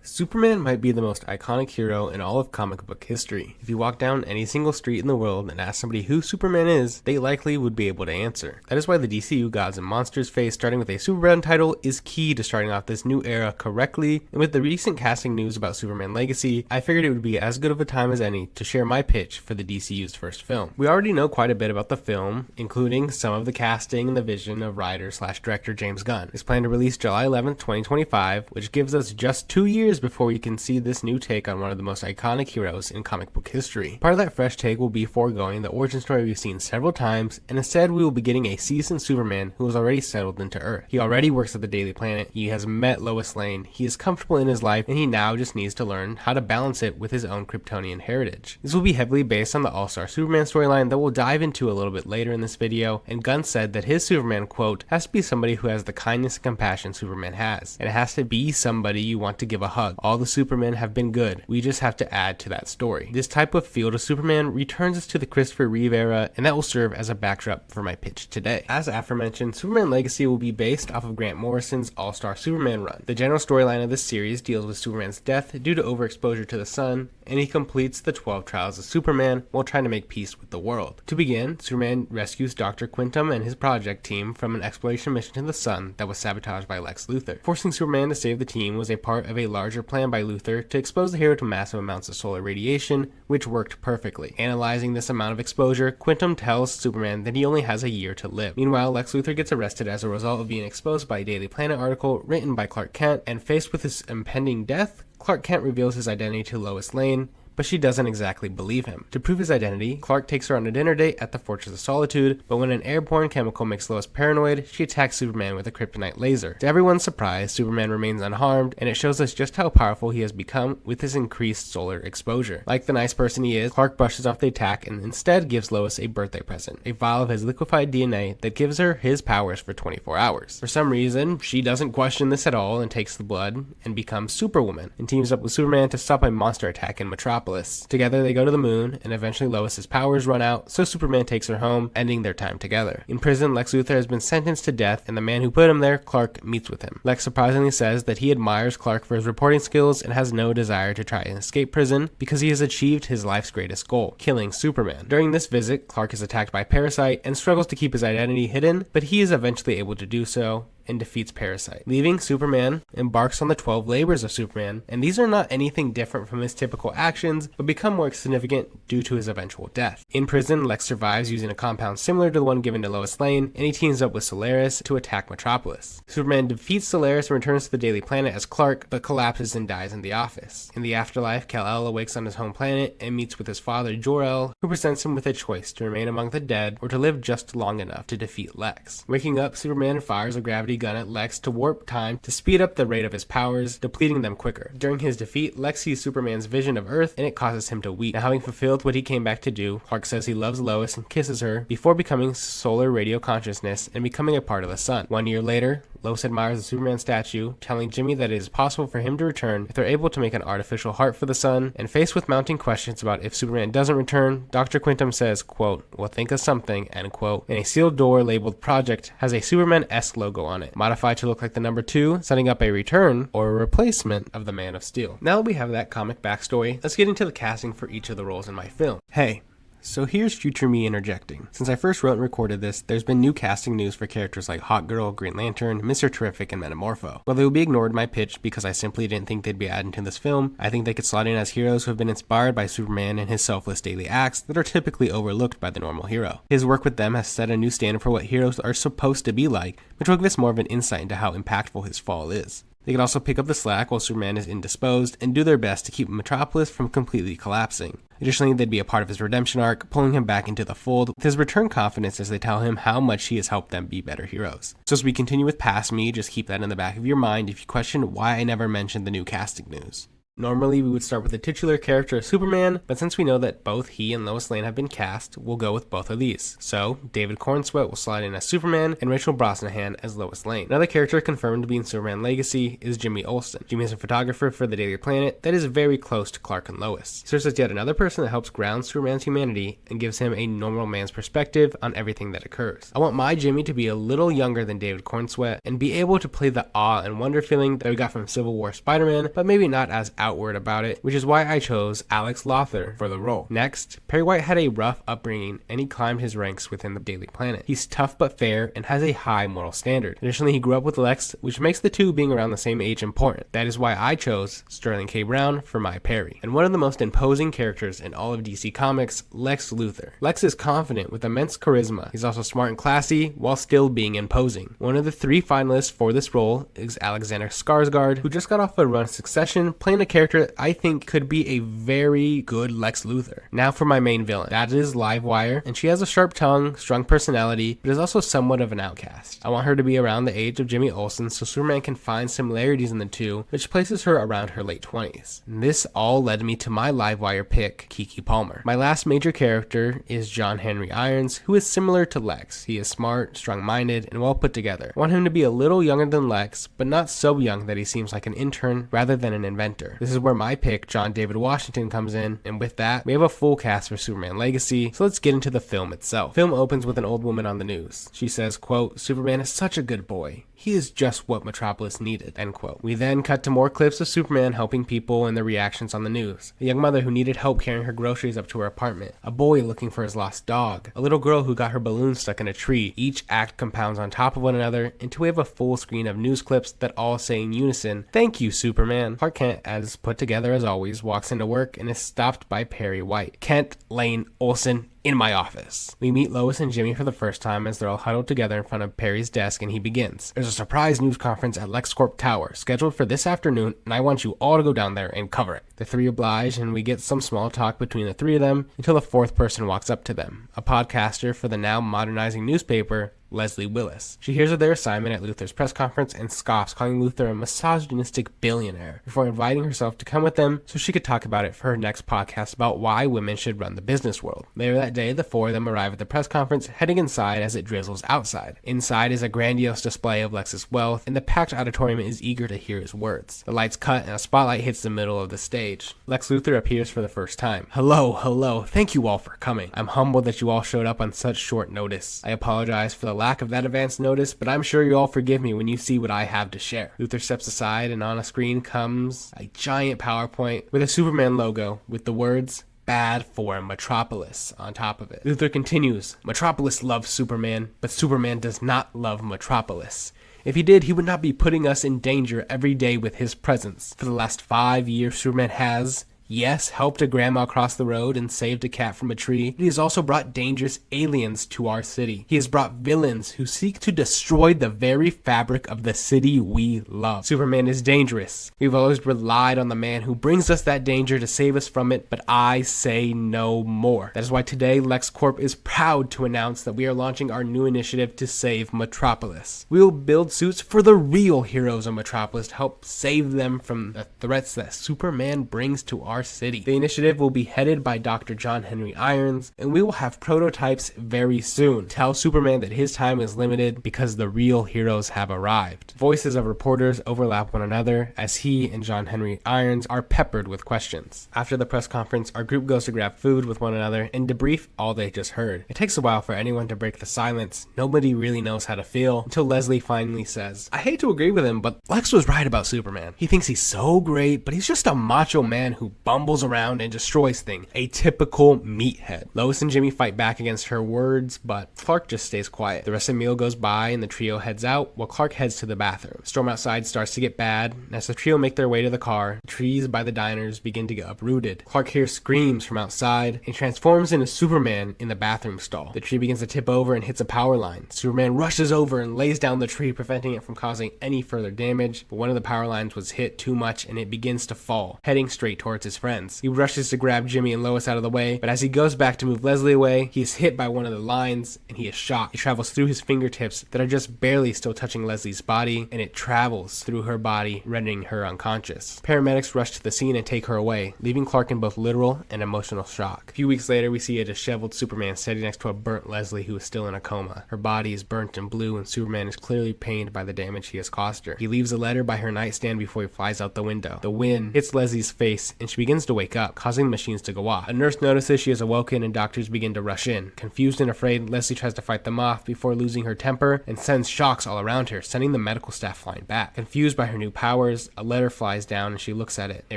Superman might be the most iconic hero in all of comic book history. If you walk down any single street in the world and ask somebody who Superman is, they likely would be able to answer. That is why the DCU Gods and Monsters phase starting with a Superman title is key to starting off this new era correctly, and with the recent casting news about Superman Legacy, I figured it would be as good of a time as any to share my pitch for the DCU's first film. We already know quite a bit about the film, including some of the casting and the vision of writer/director James Gunn. It's planned to release July 11th, 2025, which gives us just 2 years before we can see this new take on one of the most iconic heroes in comic book history. Part of that fresh take will be foregoing the origin story we've seen several times, and instead we will be getting a seasoned Superman who has already settled into Earth. He already works at the Daily Planet, he has met Lois Lane, he is comfortable in his life, and he now just needs to learn how to balance it with his own Kryptonian heritage. This will be heavily based on the All-Star Superman storyline that we'll dive into a little bit later in this video, and Gunn said that his Superman, quote, has to be somebody who has the kindness and compassion Superman has, and it has to be somebody you want to give a hug. All the Supermen have been good, we just have to add to that story. This type of feel to Superman returns us to the Christopher Reeve era, and that will serve as a backdrop for my pitch today. As aforementioned, Superman Legacy will be based off of Grant Morrison's All-Star Superman run. The general storyline of this series deals with Superman's death due to overexposure to the sun, and he completes the 12 trials of Superman while trying to make peace with the world. To begin, Superman rescues Dr. Quintum and his project team from an exploration mission to the sun that was sabotaged by Lex Luthor. Forcing Superman to save the team was a part of a larger plan by Luthor to expose the hero to massive amounts of solar radiation, which worked perfectly. Analyzing this amount of exposure, Quintum tells Superman that he only has a year to live. Meanwhile, Lex Luthor gets arrested as a result of being exposed by a Daily Planet article written by Clark Kent, and faced with his impending death, Clark Kent reveals his identity to Lois Lane, but she doesn't exactly believe him. To prove his identity, Clark takes her on a dinner date at the Fortress of Solitude, but when an airborne chemical makes Lois paranoid, she attacks Superman with a kryptonite laser. To everyone's surprise, Superman remains unharmed, and it shows us just how powerful he has become with his increased solar exposure. Like the nice person he is, Clark brushes off the attack and instead gives Lois a birthday present, a vial of his liquefied DNA that gives her his powers for 24 hours. For some reason, she doesn't question this at all and takes the blood and becomes Superwoman, and teams up with Superman to stop a monster attack in Metropolis. Together they go to the moon, and eventually Lois's powers run out, so Superman takes her home, ending their time together. In prison, Lex Luthor has been sentenced to death, and the man who put him there, Clark, meets with him. Lex surprisingly says that he admires Clark for his reporting skills and has no desire to try and escape prison because he has achieved his life's greatest goal, killing Superman. During this visit, Clark is attacked by Parasite and struggles to keep his identity hidden, but he is eventually able to do so and defeats Parasite. Leaving, Superman embarks on the 12 labors of Superman, and these are not anything different from his typical actions, but become more significant due to his eventual death. In prison, Lex survives using a compound similar to the one given to Lois Lane, and he teams up with Solaris to attack Metropolis. Superman defeats Solaris and returns to the Daily Planet as Clark, but collapses and dies in the office. In the afterlife, Kal-El awakes on his home planet and meets with his father Jor-El, who presents him with a choice to remain among the dead or to live just long enough to defeat Lex. Waking up, Superman fires a gravity gun at Lex to warp time to speed up the rate of his powers, depleting them quicker. During his defeat, Lex sees Superman's vision of Earth, and it causes him to weep. Now, having fulfilled what he came back to do, Clark says he loves Lois and kisses her before becoming solar radio consciousness and becoming a part of the sun. 1 year later, Lois admires the Superman statue, telling Jimmy that it is possible for him to return if they're able to make an artificial heart for the sun, and faced with mounting questions about if Superman doesn't return, Dr. Quintum says, quote, "We'll think of something," end quote, and a sealed door labeled Project has a Superman-esque logo on it, modified to look like the number 2, setting up a return or a replacement of the Man of Steel. Now that we have that comic backstory, let's get into the casting for each of the roles in my film. Hey, so here's future me interjecting. Since I first wrote and recorded this, there's been new casting news for characters like Hawkgirl, Green Lantern, Mr. Terrific, and Metamorpho. While they will be ignored in my pitch because I simply didn't think they'd be added to this film, I think they could slot in as heroes who have been inspired by Superman and his selfless daily acts that are typically overlooked by the normal hero. His work with them has set a new standard for what heroes are supposed to be like, which will give us more of an insight into how impactful his fall is. They can also pick up the slack while Superman is indisposed and do their best to keep Metropolis from completely collapsing. Additionally, they'd be a part of his redemption arc, pulling him back into the fold with his return confidence as they tell him how much he has helped them be better heroes. So as we continue with Past Me, just keep that in the back of your mind if you question why I never mentioned the new casting news. Normally we would start with the titular character of Superman, but since we know that both he and Lois Lane have been cast, we'll go with both of these. So, David Cornsweet will slide in as Superman, and Rachel Brosnahan as Lois Lane. Another character confirmed to be in Superman Legacy is Jimmy Olsen. Jimmy is a photographer for the Daily Planet that is very close to Clark and Lois. He serves as yet another person that helps ground Superman's humanity and gives him a normal man's perspective on everything that occurs. I want my Jimmy to be a little younger than David Cornsweet and be able to play the awe and wonder feeling that we got from Civil War Spider-Man, but maybe not as outward about it, which is why I chose Alex Lothar for the role. Next, Perry White had a rough upbringing and he climbed his ranks within the Daily Planet. He's tough but fair and has a high moral standard. Additionally, he grew up with Lex, which makes the two being around the same age important. That is why I chose Sterling K. Brown for my Perry. And one of the most imposing characters in all of DC Comics, Lex Luthor. Lex is confident with immense charisma. He's also smart and classy while still being imposing. One of the 3 finalists for this role is Alexander Skarsgård, who just got off a run of Succession, playing a character I think could be a very good Lex Luthor. Now for my main villain. That is Livewire, and she has a sharp tongue, strong personality, but is also somewhat of an outcast. I want her to be around the age of Jimmy Olsen so Superman can find similarities in the two, which places her around her late 20s. And this all led me to my Livewire pick, Keke Palmer. My last major character is John Henry Irons, who is similar to Lex. He is smart, strong-minded, and well put together. I want him to be a little younger than Lex, but not so young that he seems like an intern rather than an inventor. This is where my pick, John David Washington, comes in, and with that, we have a full cast for Superman Legacy, so let's get into the film itself. The film opens with an old woman on the news. She says, quote, "Superman is such a good boy. He is just what Metropolis needed," end quote. We then cut to more clips of Superman helping people and their reactions on the news. A young mother who needed help carrying her groceries up to her apartment. A boy looking for his lost dog. A little girl who got her balloon stuck in a tree. Each act compounds on top of one another until we have a full screen of news clips that all say in unison, "Thank you, Superman." Clark Kent, as put together as always, walks into work and is stopped by Perry White. "Kent Lane Olsen, in my office." We meet Lois and Jimmy for the first time as they're all huddled together in front of Perry's desk, and he begins. "There's a surprise news conference at LexCorp Tower scheduled for this afternoon, and I want you all to go down there and cover it." The 3 oblige, and we get some small talk between the 3 of them until the 4th person walks up to them, a podcaster for the now modernizing newspaper, Leslie Willis. She hears of their assignment at Luthor's press conference and scoffs, calling Luthor a misogynistic billionaire, before inviting herself to come with them so she could talk about it for her next podcast about why women should run the business world. Later that day, the 4 of them arrive at the press conference, heading inside as it drizzles outside. Inside is a grandiose display of Lex's wealth, and the packed auditorium is eager to hear his words. The lights cut and a spotlight hits the middle of the stage. Lex Luthor appears for the first time. Hello, thank you all for coming. I'm humbled that you all showed up on such short notice. I apologize for the lack of that advance notice, but I'm sure you all forgive me when you see what I have to share. Luthor steps aside, and on a screen comes a giant PowerPoint with a Superman logo with the words, "Bad for Metropolis," on top of it. Luthor continues, "Metropolis loves Superman, but Superman does not love Metropolis. If he did, he would not be putting us in danger every day with his presence. For the last 5 years, Superman has, yes, helped a grandma cross the road and saved a cat from a tree, but he has also brought dangerous aliens to our city. He has brought villains who seek to destroy the very fabric of the city we love. Superman is dangerous. We've always relied on the man who brings us that danger to save us from it, but I say no more. That is why today LexCorp is proud to announce that we are launching our new initiative to save Metropolis. We will build suits for the real heroes of Metropolis to help save them from the threats that Superman brings to our city. The initiative will be headed by Dr. John Henry Irons, and we will have prototypes very soon. Tell Superman that his time is limited because the real heroes have arrived." Voices of reporters overlap one another as he and John Henry Irons are peppered with questions. After the press conference, our group goes to grab food with one another and debrief all they just heard. It takes a while for anyone to break the silence. Nobody really knows how to feel until Leslie finally says, "I hate to agree with him, but Lex was right about Superman. He thinks he's so great, but he's just a macho man who bumbles around and destroys things. A typical meathead." Lois and Jimmy fight back against her words, but Clark just stays quiet. The rest of the meal goes by and the trio heads out while Clark heads to the bathroom. The storm outside starts to get bad, and as the trio make their way to the car, the trees by the diners begin to get uprooted. Clark hears screams from outside and transforms into Superman in the bathroom stall. The tree begins to tip over and hits a power line. Superman rushes over and lays down the tree, preventing it from causing any further damage, but one of the power lines was hit too much and it begins to fall, heading straight towards his friends. He rushes to grab Jimmy and Lois out of the way, but as he goes back to move Leslie away, he is hit by one of the lines and he is shocked. It travels through his fingertips that are just barely still touching Leslie's body, and it travels through her body, rendering her unconscious. Paramedics rush to the scene and take her away, leaving Clark in both literal and emotional shock. A few weeks later, we see a disheveled Superman sitting next to a burnt Leslie who is still in a coma. Her body is burnt and blue, and Superman is clearly pained by the damage he has caused her. He leaves a letter by her nightstand before he flies out the window. The wind hits Leslie's face, and she begins to wake up, causing the machines to go off. A nurse notices she has awoken, and doctors begin to rush in. Confused and afraid, Leslie tries to fight them off before losing her temper and sends shocks all around her, sending the medical staff flying back. Confused by her new powers, a letter flies down and she looks at it. It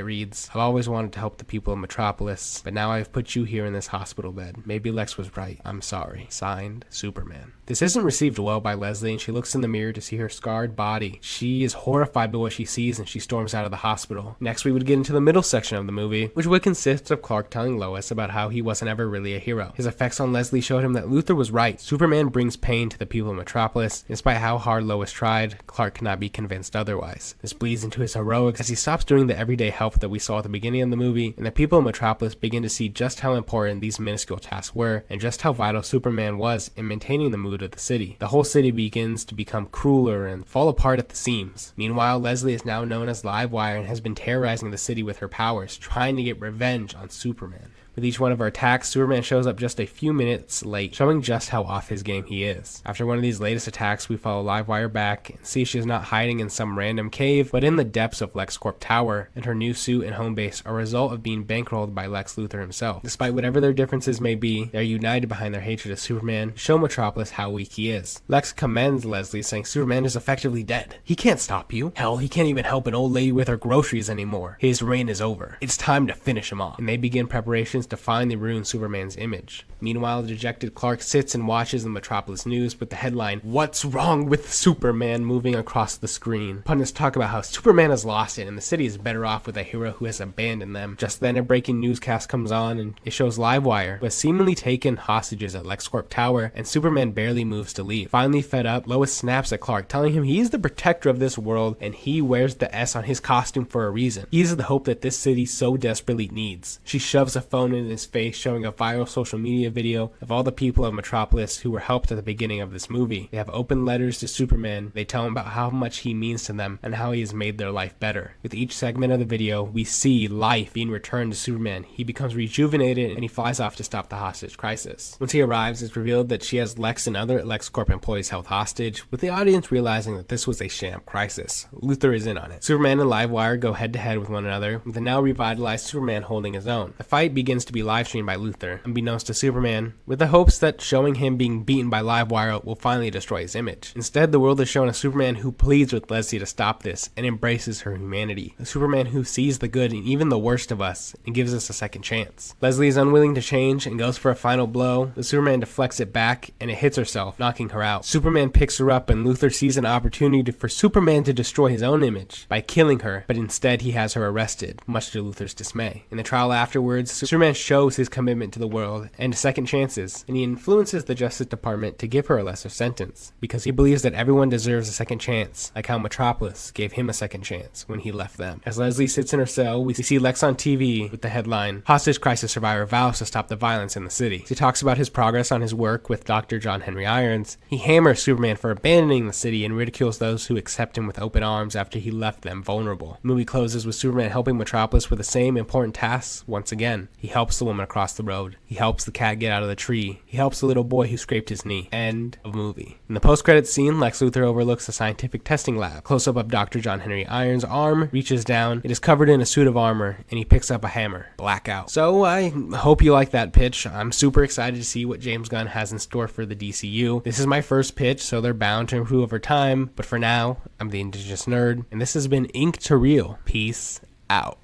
reads, "I've always wanted to help the people of Metropolis, but now I've put you here in this hospital bed. Maybe Lex was right. I'm sorry. Signed, Superman." This isn't received well by Leslie, and she looks in the mirror to see her scarred body. She is horrified by what she sees, and she storms out of the hospital. Next, we would get into the middle section of the movie, which would consist of Clark telling Lois about how he wasn't ever really a hero. His effects on Leslie showed him that Luthor was right. Superman brings pain to the people of Metropolis. Despite how hard Lois tried, Clark cannot be convinced otherwise. This bleeds into his heroics as he stops doing the everyday help that we saw at the beginning of the movie, and the people of Metropolis begin to see just how important these minuscule tasks were, and just how vital Superman was in maintaining the mood of the city. The whole city begins to become crueler and fall apart at the seams. Meanwhile, Leslie is now known as Livewire and has been terrorizing the city with her powers, trying to get revenge on Superman. With each one of our attacks, Superman shows up just a few minutes late, showing just how off his game he is. After one of these latest attacks, we follow Livewire back and see she is not hiding in some random cave, but in the depths of LexCorp Tower, and her new suit and home base are a result of being bankrolled by Lex Luthor himself. Despite whatever their differences may be, they are united behind their hatred of Superman, show Metropolis how weak he is. Lex commends Leslie, saying Superman is effectively dead. He can't stop you. Hell, he can't even help an old lady with her groceries anymore. His reign is over. It's time to finish him off. And they begin preparations to finally ruin Superman's image. Meanwhile, the dejected Clark sits and watches the Metropolis news with the headline, "What's wrong with Superman?" moving across the screen. Pundits talk about how Superman has lost it and the city is better off with a hero who has abandoned them. Just then a breaking newscast comes on and it shows Livewire, who has seemingly taken hostages at LexCorp Tower, and Superman barely moves to leave. Finally fed up, Lois snaps at Clark, telling him he is the protector of this world and he wears the S on his costume for a reason. He is the hope that this city so desperately needs. She shoves a phone in his face, showing a viral social media video of all the people of Metropolis who were helped at the beginning of this movie. They have open letters to Superman. They tell him about how much he means to them and how he has made their life better. With each segment of the video, we see life being returned to Superman. He becomes rejuvenated and he flies off to stop the hostage crisis. Once he arrives, it's revealed that she has Lex and other LexCorp employees held hostage, with the audience realizing that this was a sham crisis. Luthor is in on it. Superman and Livewire go head to head with one another, with the now revitalized Superman holding his own. The fight begins to be live streamed by Luthor, unbeknownst to Superman, with the hopes that showing him being beaten by Livewire will finally destroy his image. Instead, the world is shown a Superman who pleads with Leslie to stop this and embraces her humanity. A Superman who sees the good in even the worst of us and gives us a second chance. Leslie is unwilling to change and goes for a final blow. The Superman deflects it back and it hits herself, knocking her out. Superman picks her up and Luthor sees an opportunity for Superman to destroy his own image by killing her, but instead he has her arrested, much to Luthor's dismay. In the trial afterwards, Superman shows his commitment to the world and to second chances, and he influences the Justice Department to give her a lesser sentence, because he believes that everyone deserves a second chance, like how Metropolis gave him a second chance when he left them. As Leslie sits in her cell, we see Lex on TV with the headline, "Hostage Crisis Survivor Vows to Stop the Violence in the City." He talks about his progress on his work with Dr. John Henry Irons. He hammers Superman for abandoning the city and ridicules those who accept him with open arms after he left them vulnerable. The movie closes with Superman helping Metropolis with the same important tasks once again. He helps the woman across the road. He helps the cat get out of the tree. He helps the little boy who scraped his knee. End of movie. In the post-credits scene, Lex Luthor overlooks a scientific testing lab. Close-up of Dr. John Henry Irons' arm reaches down. It is covered in a suit of armor, and he picks up a hammer. Blackout. So I hope you like that pitch. I'm super excited to see what James Gunn has in store for the DCU. This is my first pitch, so they're bound to improve over time. But for now, I'm the Indigenous Nerd, and this has been Ink to Real. Peace out.